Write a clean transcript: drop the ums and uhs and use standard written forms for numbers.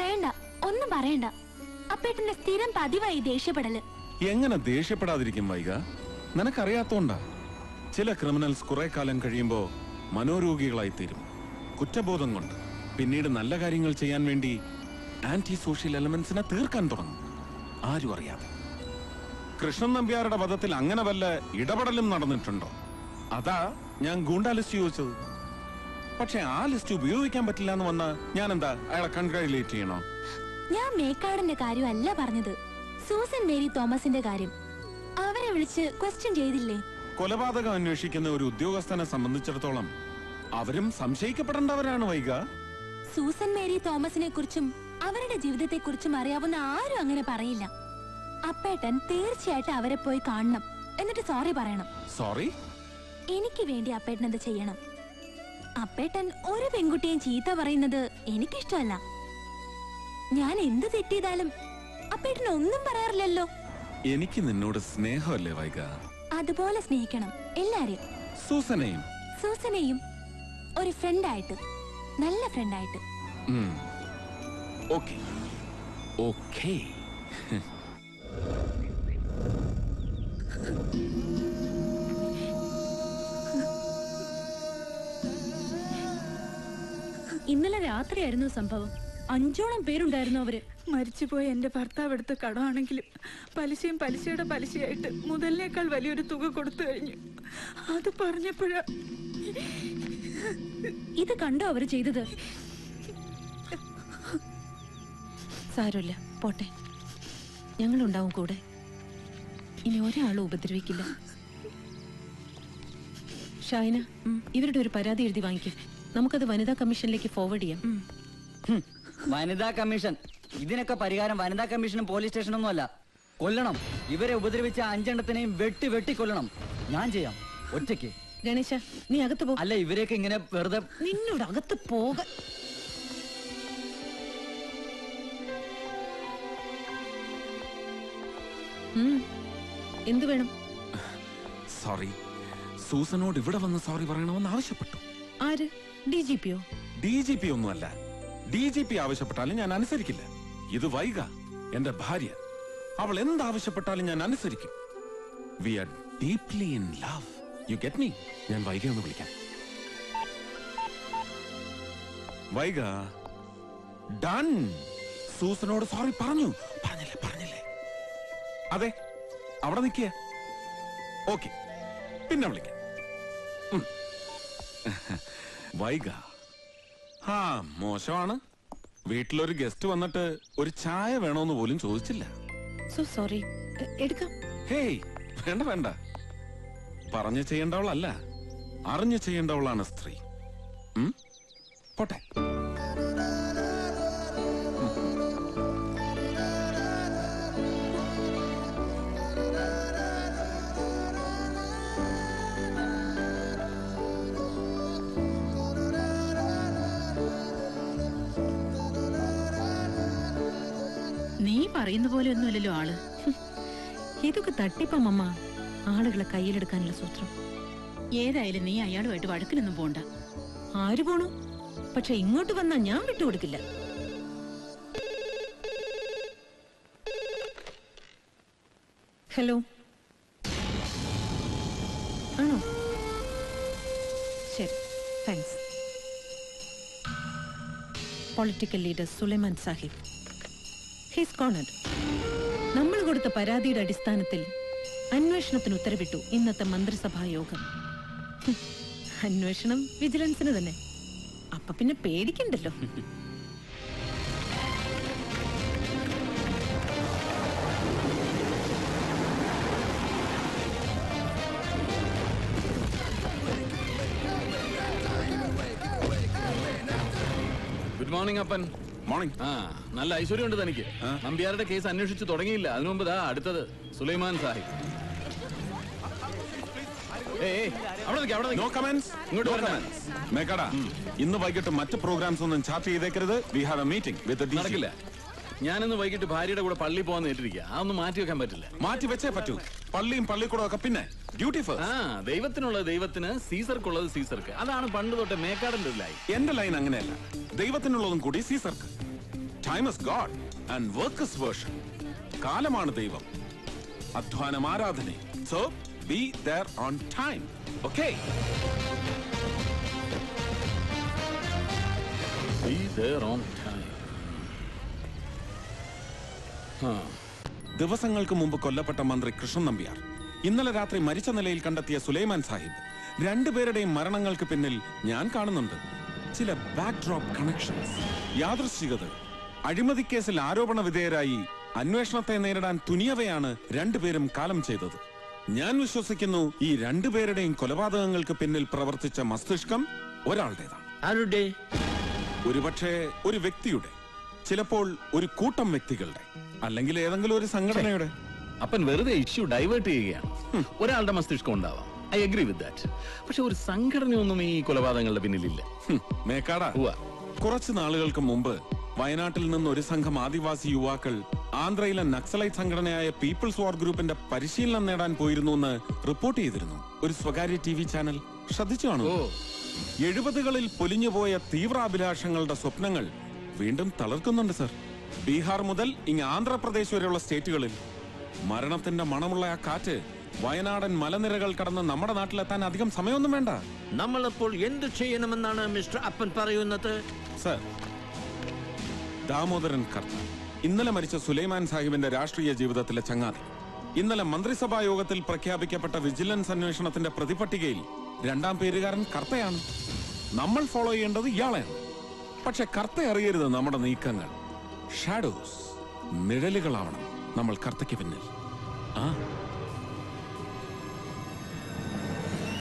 വേണ്ട, ഒന്നും പറയണ്ട. അപ്പേട്ടന്റെ സ്ഥിരം പതിവായി ദേഷ്യപ്പെടല്. എങ്ങനെ ദേഷ്യപ്പെടാതിരിക്കും വൈക? നിനക്കറിയാത്തോണ്ടാ. ചില ക്രിമിനൽസ് കുറെ കാലം കഴിയുമ്പോ മനോരോഗികളായി തീരും, കുറ്റബോധം കൊണ്ട്. പിന്നീട് നല്ല കാര്യങ്ങൾ ചെയ്യാൻ വേണ്ടി ആന്റി സോഷ്യൽ എലമെന്റ്സിനെ തീർക്കാൻ തുടങ്ങും, ആരും അറിയാതെ. കൃഷ്ണൻ നമ്പ്യാരുടെ വധത്തിൽ അങ്ങനെ വല്ല ഇടപെടലും നടന്നിട്ടുണ്ടോ? അതാ ഞാൻ ഗൂണ്ടാ ലിസ്റ്റ് ചോദിച്ചത്. പക്ഷെ ആ ലിസ്റ്റ് ഉപയോഗിക്കാൻ പറ്റില്ല എന്ന് വന്നാ ഞാൻ എന്താ അയാളെ കൺഗ്രാജുലേറ്റ് ചെയ്യണോ? ഞാൻ മേക്കാടിന്റെ കാര്യമല്ല പറഞ്ഞത്, സൂസൻ മേരി തോമസിന്റെ കാര്യം. അവരെ വിളിച്ച് ക്വസ്റ്റ്യൻ ചെയ്തില്ലേ? കൊലപാതകം അന്വേഷിക്കുന്ന ഒരു ഉദ്യോഗസ്ഥനെ സംബന്ധിച്ചിടത്തോളം അവരും സംശയിക്കപ്പെടേണ്ടവരാണ് വൈക. സൂസൻ മേരി തോമസിനെ കുറിച്ചും അവരുടെ ജീവിതത്തെ കുറിച്ചും അറിയാവുന്ന ആരും അങ്ങനെ പറയില്ല. അപ്പേട്ടൻ തീർച്ചയായിട്ടും അവരെ പോയി കാണണം, എന്നിട്ട് സോറി പറയണം. സോറി? എനിക്ക് വേണ്ടി അപ്പേട്ടൻ അത് ചെയ്യണം. അപ്പേട്ടൻ ഒരു പെൺകുട്ടിയും ചീത്ത പറയുന്നത് എനിക്കിഷ്ടമല്ല. ഞാൻ എന്ത് തെറ്റിയതാലും അപ്പേട്ടൻ ഒന്നും പറയാറില്ലല്ലോ. എനിക്ക് നിന്നോട് സ്നേഹമല്ലേ വൈക? അതുപോലെ സ്നേഹിക്കണം എല്ലാരെയും. സൂസനെയും? സൂസനെയും ഒരു ഫ്രണ്ടായിട്ട്, നല്ല ഫ്രണ്ടായിട്ട്. Okay okay. ഇന്നലെ രാത്രിയായിരുന്നു സംഭവം. 5ഓളം പേരുണ്ടായിരുന്നു. അവര് മരിച്ചുപോയ എന്റെ ഭർത്താവ് എടുത്ത കടമാണെങ്കിലും പലിശയും പലിശയുടെ പലിശയായിട്ട് മുതലിനേക്കാൾ വലിയൊരു തുക കൊടുത്തു കഴിഞ്ഞു. അത് പറഞ്ഞപ്പോഴാ. ഇത് കണ്ടോ അവര് ചെയ്തത്? സാരമില്ല, പോട്ടെ, ഞങ്ങളുണ്ടാവും കൂടെ. ഇനി ഒരാളും ഉപദ്രവിക്കില്ല. ഷൈന, ഇവരുടെ ഒരു പരാതി എഴുതി വാങ്ങിക്കും. നമുക്കത് വനിതാ കമ്മീഷനിലേക്ക് ഫോർവേഡ് ചെയ്യാം. വനിതാ കമ്മീഷൻ? ഇതിനൊക്കെ പരിഹാരം വനിതാ കമ്മീഷനും പോലീസ് സ്റ്റേഷനൊന്നും അല്ല. കൊല്ലണം. ഇവരെ ഉപദ്രവിച്ച 5 എണ്ണത്തിനെയും വെട്ടി കൊല്ലണം. ഞാൻ ചെയ്യാം, ഒറ്റയ്ക്ക്. ഗണേശ, നീ അകത്ത് പോ. അല്ല, ഇവരെയൊക്കെ ഇങ്ങനെ വെറുതെ. നിന്നോട് അകത്ത് പോക. എന്തു വേണം? സോറി, സൂസനോട് ഇവിടെ വന്ന് സോറി പറയണമെന്ന് ആവശ്യപ്പെട്ടു. ആര്? DGPയോ? DGP ഒന്നുമല്ല. DGP ആവശ്യപ്പെട്ടാലും ഞാൻ അനുസരിക്കില്ല. ഇത് വൈക, എന്റെ ഭാര്യ. അവൾ എന്താവശ്യപ്പെട്ടാലും ഞാൻ അനുസരിക്കും. We are deeply in love. You get me? ഞാൻ വൈക ഒന്ന് വിളിക്കാം. വൈക, ഡൺ. സൂസനോട് സോറി പറഞ്ഞില്ലേ? അതെ, അവിടെ നിൽക്കുക. ഓക്കെ, പിന്നെ വിളിക്കാം. വൈക, മോശമാണ്. വീട്ടിലൊരു ഗസ്റ്റ് വന്നിട്ട് ഒരു ചായ വേണോന്ന് പോലും ചോദിച്ചില്ല. So sorry. എടുക്കാം. ഹേയ്, വേണ്ട. പറഞ്ഞു ചെയ്യേണ്ടവളല്ല, അറിഞ്ഞു ചെയ്യേണ്ടവളാണ് സ്ത്രീ. പോട്ടെ. നീ പറയുന്ന പോലെ ഒന്നുമല്ലല്ലോ ആള്. ഇതൊക്കെ തട്ടിപ്പമ്മ. ആളുകളെ കയ്യിലെടുക്കാനുള്ള സൂത്രം. ഏതായാലും നീ അയാളുമായിട്ട് വഴക്കിലൊന്നും പോണ്ട. ആര് പോണു? പക്ഷെ ഇങ്ങോട്ട് വന്നാ ഞാൻ വിട്ടുകൊടുക്കില്ല. ഹലോ, ആണോ? ശരി, thanks. Political leader Sulaiman Sahib, he's cornered. നമ്മൾ കൊടുത്ത പരാതിയുടെ അടിസ്ഥാനത്തിൽ അന്വേഷണത്തിന് ഉത്തരവിട്ടു ഇന്നത്തെ മന്ത്രിസഭാ യോഗം. അന്വേഷണം വിജിലൻസിന് തന്നെ. അപ്പൊ പിന്നെ പേടിക്കണ്ടല്ലോ. ഗുഡ് മോർണിംഗ് അപ്പൻ. മോർണിംഗ്. നല്ല ഐശ്വര്യമുണ്ട് തനിക്ക്. നമ്പ്യാരുടെ കേസ് അന്വേഷിച്ചു തുടങ്ങിയില്ല. അതിനു മുമ്പ് അടുത്തത് സുലൈമാൻ സാഹിബ്. ഇന്ന് വൈകിട്ട് മറ്റ് പ്രോഗ്രാംസ് ഒന്നും ചാർട്ട് ചെയ്തേക്കരുത്. We have a meeting with the നടക്കില്ല. ഞാനിന്ന് വൈകിട്ട് ഭാര്യയുടെ കൂടെ പള്ളി പോകാൻ നേരിട്ടിരിക്കുക. അതൊന്നും മാറ്റി വെക്കാൻ പറ്റില്ല. മാറ്റി വെച്ചേ പറ്റൂ. പള്ളിയും പള്ളിക്കൂടം ഒക്കെ പിന്നെ ഡ്യൂട്ടി ഫസ്റ്റ്. ദൈവത്തിനുള്ളത് ദൈവത്തിന്, സീസർക്കുള്ളത് സീസർക്ക്. അതാണ് പണ്ട് തൊട്ട് മേക്കാടന്റെ ലൈൻ. എന്റെ ലൈൻ അങ്ങനെയല്ല. ദൈവത്തിനുള്ളതും കൂടി സീസർക്ക്. Time is God and work is worship. കാലമാണ് ദൈവം, അധ്വാനം ആരാധന. So be there on time. Okay? Be there on time. ദിവസങ്ങൾക്ക് മുമ്പ് കൊല്ലപ്പെട്ട മന്ത്രി കൃഷ്ണൻ നമ്പ്യാർ, ഇന്നലെ രാത്രി മരിച്ച നിലയിൽ കണ്ടെത്തിയ സുലൈമാൻ സാഹിബ്, രണ്ടുപേരുടെയും മരണങ്ങൾക്ക് പിന്നിൽ ഞാൻ കാണുന്നുണ്ട് ചില ബാക്ക്ഡ്രോപ്പ് കണക്ഷൻസ്, യാദൃശ്ചികതകൾ. അഴിമതിക്കേസിൽ ആരോപണ വിധേയരായി അന്വേഷണത്തെ നേരിടാൻ തുനിയവയാണ് രണ്ടുപേരും കാലം ചെയ്തത്. ഞാൻ വിശ്വസിക്കുന്നു ഈ രണ്ടുപേരുടെയും കൊലപാതകങ്ങൾക്ക് പിന്നിൽ പ്രവർത്തിച്ച മസ്തിഷ്കം ഒരാളുടേതാണ്. ആരുടെ? ഒരുപക്ഷെ ഒരു വ്യക്തിയുടെ, ചിലപ്പോൾ ഒരു കൂട്ടം വ്യക്തികളുടെ, അല്ലെങ്കിൽ ഏതെങ്കിലും ഒരു സംഘടനയുടെ. അപ്പൻ വെറുതെ ഇഷ്യൂ ഡൈവേർട്ട് ചെയ്യുകയാണ്. ഒരാളുടെ മസ്തിഷ്കം ഉണ്ടാവാം, ഐ അഗ്രി വിത്ത് ദാറ്റ്. പക്ഷെ ഒരു സംഘടനയൊന്നും ഈ കൊലപാതകങ്ങളുടെ പിന്നിലില്ല. മേക്കാടാ, കുറച്ചു നാളുകൾക്ക് മുമ്പ് വയനാട്ടിൽ നിന്ന് ഒരു സംഘം ആദിവാസി യുവാക്കൾ ആന്ധ്രയിലെ നക്സലൈറ്റ് സംഘടനയായ പീപ്പിൾസ് വാർ ഗ്രൂപ്പിന്റെ പരിശീലനം നേടാൻ പോയിരുന്നു എന്ന് റിപ്പോർട്ട് ചെയ്തിരുന്നു ഒരു സ്വകാര്യ TV ചാനൽ. ശ്രദ്ധിച്ചു കാണൂ. 70കളിൽ പൊലിഞ്ഞുപോയ തീവ്രാഭിലാഷങ്ങളുടെ സ്വപ്നങ്ങൾ വീണ്ടും തളർക്കുന്നുണ്ട് സർ. ബീഹാർ മുതൽ ഇങ്ങ് ആന്ധ്രാപ്രദേശ് വരെയുള്ള സ്റ്റേറ്റുകളിൽ മരണത്തിന്റെ മണമുള്ള ആ കാറ്റ് വയനാടൻ മലനിരകൾ കടന്ന് നമ്മുടെ നാട്ടിലെത്താൻ അധികം സമയമൊന്നും വേണ്ട. നമ്മളപ്പോൾ എന്ത് ചെയ്യണമെന്നാണ് മിസ്റ്റർ അപ്പൻ പറയുന്നത്? സർ, ദാമോദരൻ കർത്ത, ഇന്നലെ മരിച്ച സുലൈമാൻ സാഹിബിന്റെ രാഷ്ട്രീയ ജീവിതത്തിലെ ചങ്ങാതി, ഇന്നലെ മന്ത്രിസഭാ യോഗത്തിൽ പ്രഖ്യാപിക്കപ്പെട്ട വിജിലൻസ് അന്വേഷണത്തിന്റെ പ്രതിപട്ടികയിൽ 2ാം പേരുകാരൻ കർത്തയാണ്. നമ്മൾ ഫോളോ ചെയ്യേണ്ടത് ഇയാളെയാണ്. പക്ഷെ കർത്ത അറിയരുത് നമ്മുടെ നീക്കങ്ങൾ. ഷാഡോസ്, നിഴലുകളാവണം നമ്മൾ കർത്തയ്ക്ക് പിന്നിൽ. ആ